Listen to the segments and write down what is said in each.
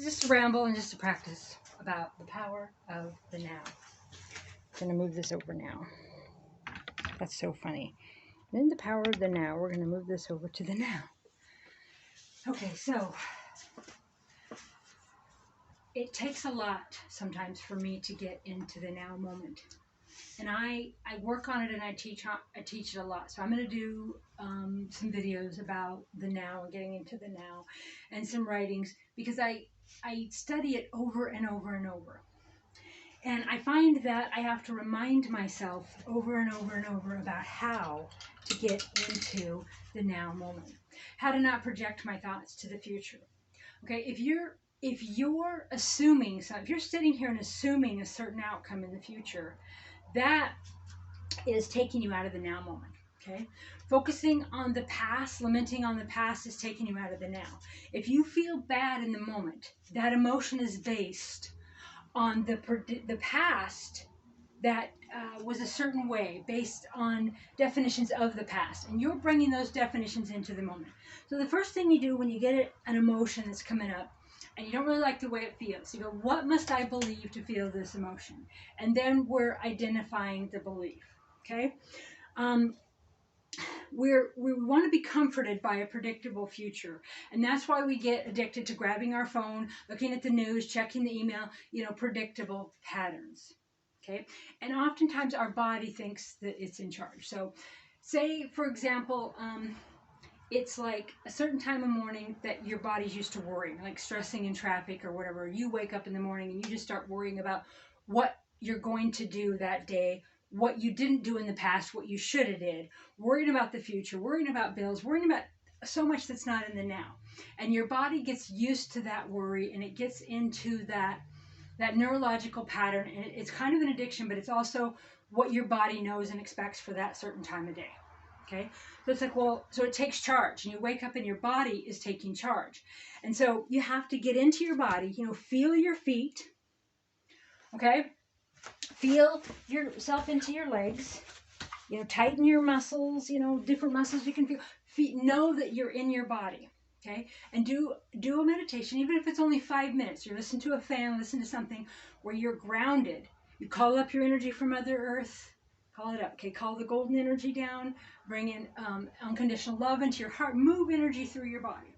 just a ramble and just a practice about the power of the now. I'm going to move this over now. That's so funny. Then the power of the now, we're going to move this over to the now. Okay, so it takes a lot sometimes for me to get into the now moment. And I work on it and I teach it a lot. So I'm going to do some videos about the now and getting into the now and some writings because I study it over and over and over. And I find that I have to remind myself over and over and over about how to get into the now moment. How to not project my thoughts to the future. Okay, if you're assuming, so if you're sitting here and assuming a certain outcome in the future, that is taking you out of the now moment. Okay, focusing on the past, lamenting on the past is taking you out of the now. If you feel bad in the moment, that emotion is based on the past that was a certain way, based on definitions of the past, and you're bringing those definitions into the moment. So the first thing you do when you get an emotion that's coming up and you don't really like the way it feels, you go, what must I believe to feel this emotion? And then we're identifying the belief. Okay, we want to be comforted by a predictable future, and that's why we get addicted to grabbing our phone, looking at the news, checking the email, predictable patterns. Okay, and oftentimes our body thinks that it's in charge. So say, for example, it's like a certain time of morning that your body's used to worrying, like stressing in traffic or whatever. You wake up in the morning and you just start worrying about what you're going to do that day, what you didn't do in the past, what you should have did, worrying about the future, worrying about bills, worrying about so much that's not in the now. And your body gets used to that worry, and it gets into that neurological pattern, and it's kind of an addiction, but it's also what your body knows and expects for that certain time of day. Okay, so it's like, well, so it takes charge, and you wake up and your body is taking charge. And so you have to get into your body, feel your feet. Okay, feel yourself into your legs, tighten your muscles, different muscles you can feel. Know that you're in your body. Okay, and do a meditation, even if it's only 5 minutes. You listen to a fan, listen to something where you're grounded. You call up your energy from Mother Earth. Call it up. Okay, call the golden energy down. Bring in unconditional love into your heart. Move energy through your body.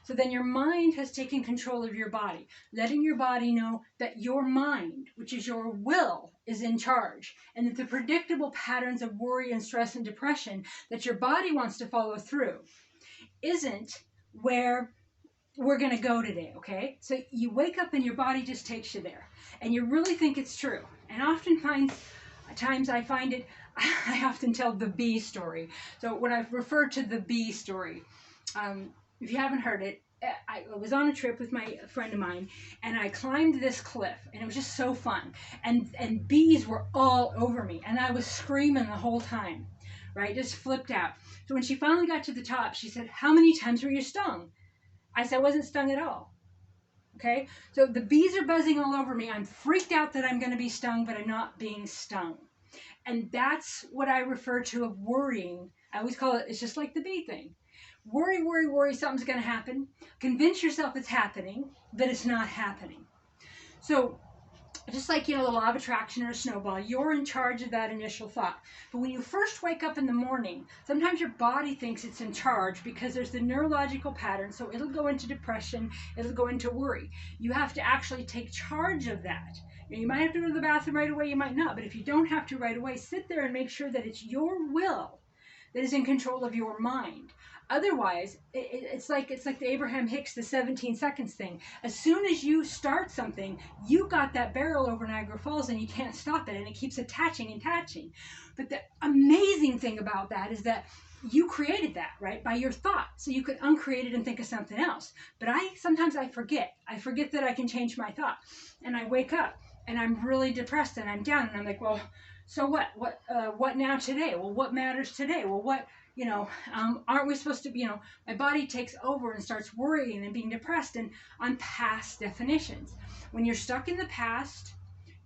So then your mind has taken control of your body, letting your body know that your mind, which is your will, is in charge, and that the predictable patterns of worry and stress and depression that your body wants to follow through isn't where we're going to go today. Okay, so you wake up and your body just takes you there, and you really think it's true. And oftentimes I find it, I often tell the bee story. So when I refer to the bee story, if you haven't heard it, I was on a trip with my friend of mine, and I climbed this cliff, and it was just so fun. And bees were all over me, and I was screaming the whole time, right? Just flipped out. So when she finally got to the top, she said, "How many times were you stung?" I said, "I wasn't stung at all." Okay? So the bees are buzzing all over me. I'm freaked out that I'm going to be stung, but I'm not being stung. And that's what I refer to of worrying. I always call it, it's just like the bee thing. Worry, worry, worry, something's going to happen. Convince yourself it's happening, but it's not happening. So just like, the law of attraction or a snowball, you're in charge of that initial thought. But when you first wake up in the morning, sometimes your body thinks it's in charge because there's the neurological pattern. So it'll go into depression, it'll go into worry. You have to actually take charge of that. You might have to go to the bathroom right away, you might not. But if you don't have to right away, sit there and make sure that it's your will that is in control of your mind. Otherwise, it's like the Abraham Hicks, the 17 seconds thing. As soon as you start something, you got that barrel over Niagara Falls and you can't stop it, and it keeps attaching and attaching. But the amazing thing about that is that you created that, right, by your thought. So you could uncreate it and think of something else. But sometimes I forget. I forget that I can change my thought. And I wake up and I'm really depressed and I'm down, and I'm like, well, so what? What now today? Well, what matters today? Well, what? Aren't we supposed to be, my body takes over and starts worrying and being depressed and on past definitions. When you're stuck in the past,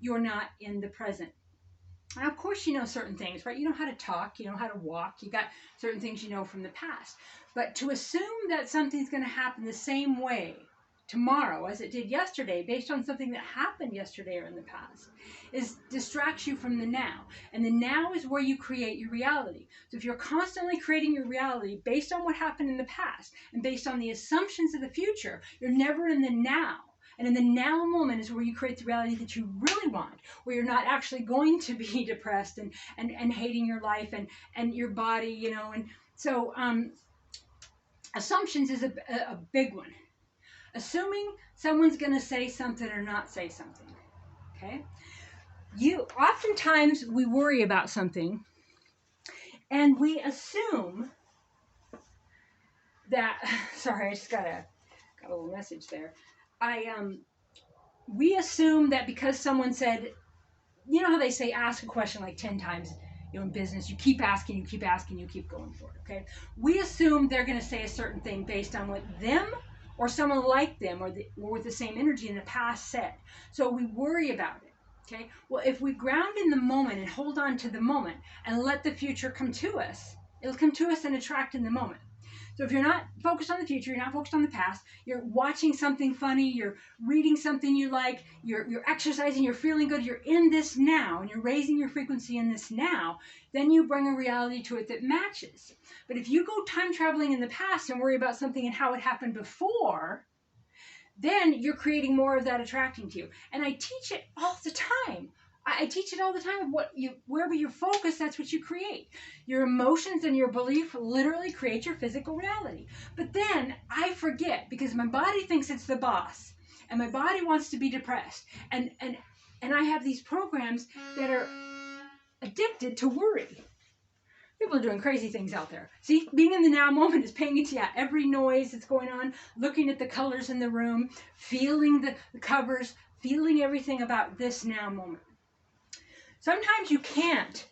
you're not in the present. Now, of course, you know certain things, right? You know how to talk, you know how to walk, you got certain things you know from the past. But to assume that something's going to happen the same way tomorrow as it did yesterday based on something that happened yesterday or in the past distracts you from the now. And the now is where you create your reality. So if you're constantly creating your reality based on what happened in the past and based on the assumptions of the future, you're never in the now. And in the now moment is where you create the reality that you really want, where you're not actually going to be depressed and hating your life and your body, you know. And so assumptions is a big one. Assuming someone's going to say something or not say something, okay? Oftentimes we worry about something and we assume that, sorry, I just got a little message there. We assume that because someone said, you know how they say ask a question like 10 times, you know, in business, you keep asking, you keep asking, you keep going for it, okay? We assume they're going to say a certain thing based on what them or someone like them or with the same energy in the past said. So we worry about it, okay? Well, if we ground in the moment and hold on to the moment and let the future come to us, it'll come to us and attract in the moment. So if you're not focused on the future, you're not focused on the past, you're watching something funny, you're reading something you like, you're exercising, you're feeling good, you're in this now, and you're raising your frequency in this now, then you bring a reality to it that matches. But if you go time traveling in the past and worry about something and how it happened before, then you're creating more of that attracting to you. And I teach it all the time. I teach it all the time. Wherever you focus, that's what you create. Your emotions and your belief literally create your physical reality. But then I forget because my body thinks it's the boss, and my body wants to be depressed. And I have these programs that are addicted to worry. People are doing crazy things out there. See, being in the now moment is paying attention to every noise that's going on, looking at the colors in the room, feeling the covers, feeling everything about this now moment. Sometimes you can't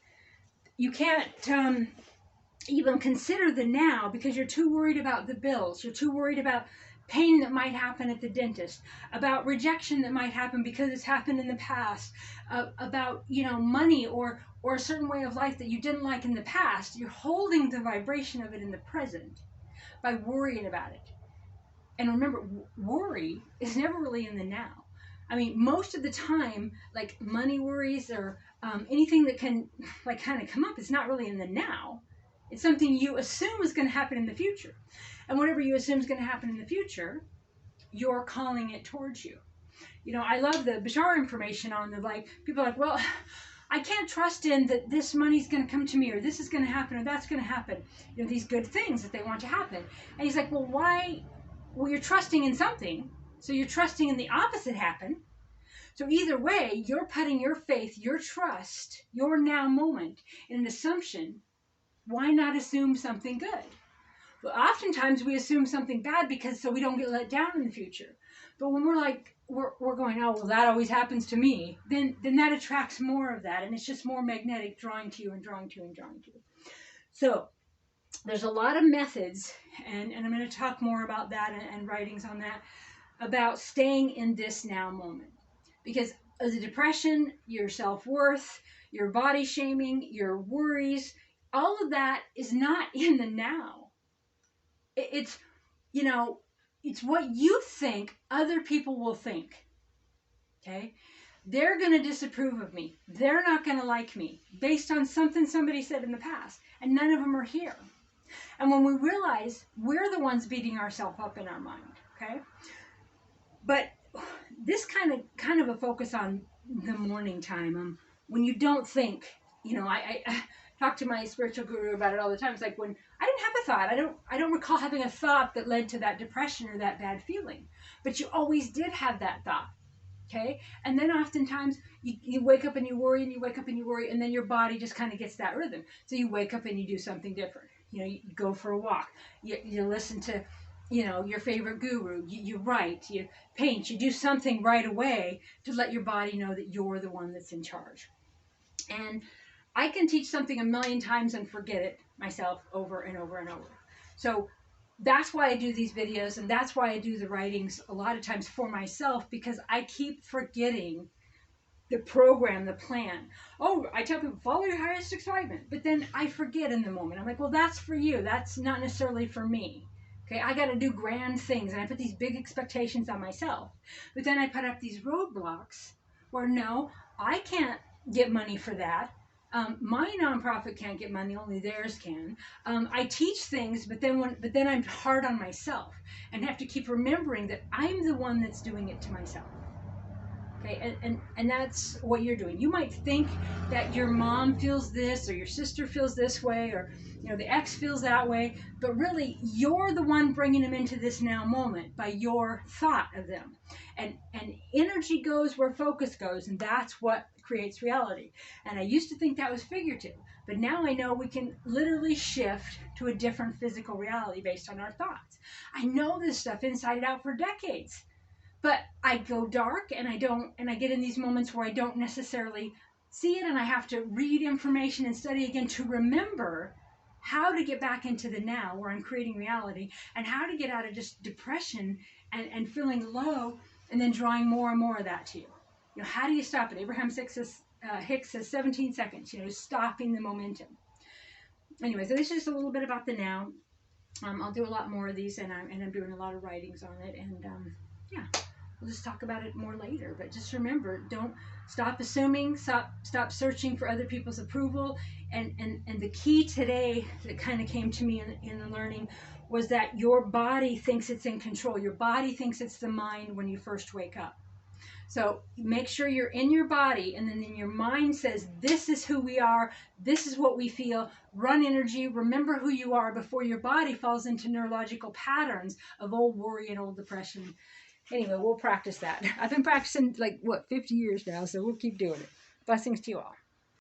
even consider the now because you're too worried about the bills. You're too worried about pain that might happen at the dentist, about rejection that might happen because it's happened in the past, about, you know, money or a certain way of life that you didn't like in the past. You're holding the vibration of it in the present by worrying about it. And remember, worry is never really in the now. I mean, most of the time, like money worries or anything that can like kind of come up, it's not really in the now. It's something you assume is going to happen in the future. And whatever you assume is going to happen in the future, you're calling it towards you. You know, I love the Bashar information on the, like, people are like, well, I can't trust in that this money's going to come to me or this is going to happen or that's going to happen. You know, these good things that they want to happen. And he's like, well, why? Well, you're trusting in something. So you're trusting in the opposite happen. So either way, you're putting your faith, your trust, your now moment in an assumption. Why not assume something good? Well, oftentimes we assume something bad because so we don't get let down in the future. But when we're like, we're going, oh, well, that always happens to me, then that attracts more of that. And it's just more magnetic, drawing to you and drawing to you and drawing to you. So there's a lot of methods, and I'm going to talk more about that and writings on that, about staying in this now moment. Because the depression, your self-worth, your body shaming, your worries, all of that is not in the now. It's, you know, it's what you think other people will think. Okay? They're going to disapprove of me. They're not going to like me based on something somebody said in the past. And none of them are here. And when we realize we're the ones beating ourselves up in our mind, okay? But this kind of a focus on the morning time, when you don't think, you know, I talk to my spiritual guru about it all the time. It's like when I didn't have a thought, I don't recall having a thought that led to that depression or that bad feeling, but you always did have that thought. Okay, and then oftentimes you wake up and you worry and you wake up and you worry, and then your body just kind of gets that rhythm. So you wake up and you do something different. You know, you go for a walk, you listen to, you know, your favorite guru, you write, you paint, you do something right away to let your body know that you're the one that's in charge. And I can teach something a million times and forget it myself over and over and over. So that's why I do these videos, and that's why I do the writings a lot of times for myself, because I keep forgetting the program, the plan. Oh, I tell people, follow your highest excitement, but then I forget in the moment. I'm like, well, that's for you. That's not necessarily for me. Okay, I got to do grand things, and I put these big expectations on myself. But then I put up these roadblocks where no, I can't get money for that. My nonprofit can't get money; only theirs can. I teach things, but then I'm hard on myself, and have to keep remembering that I'm the one that's doing it to myself. Okay, and that's what you're doing. You might think that your mom feels this, or your sister feels this way, or the ex feels that way, but really you're the one bringing them into this now moment by your thought of them. And energy goes where focus goes, and that's what creates reality. And I used to think that was figurative, but now I know we can literally shift to a different physical reality based on our thoughts. I know this stuff inside and out for decades, but I go dark, and I get in these moments where I don't necessarily see it, and I have to read information and study again to remember how to get back into the now where I'm creating reality, and how to get out of just depression and feeling low, and then drawing more and more of that to you. How do you stop it? Hicks says 17 seconds, stopping the momentum. Anyway, so this is just a little bit about the now. I'll do a lot more of these, and I'm doing a lot of writings on it, and yeah. We'll just talk about it more later. But just remember, don't stop assuming, stop searching for other people's approval. And the key today that kind of came to me in the learning was that your body thinks it's in control. Your body thinks it's the mind when you first wake up. So make sure you're in your body, and then your mind says, this is who we are, this is what we feel. Run energy, remember who you are before your body falls into neurological patterns of old worry and old depression. Anyway, we'll practice that. I've been practicing 50 years now, so we'll keep doing it. Blessings to you all.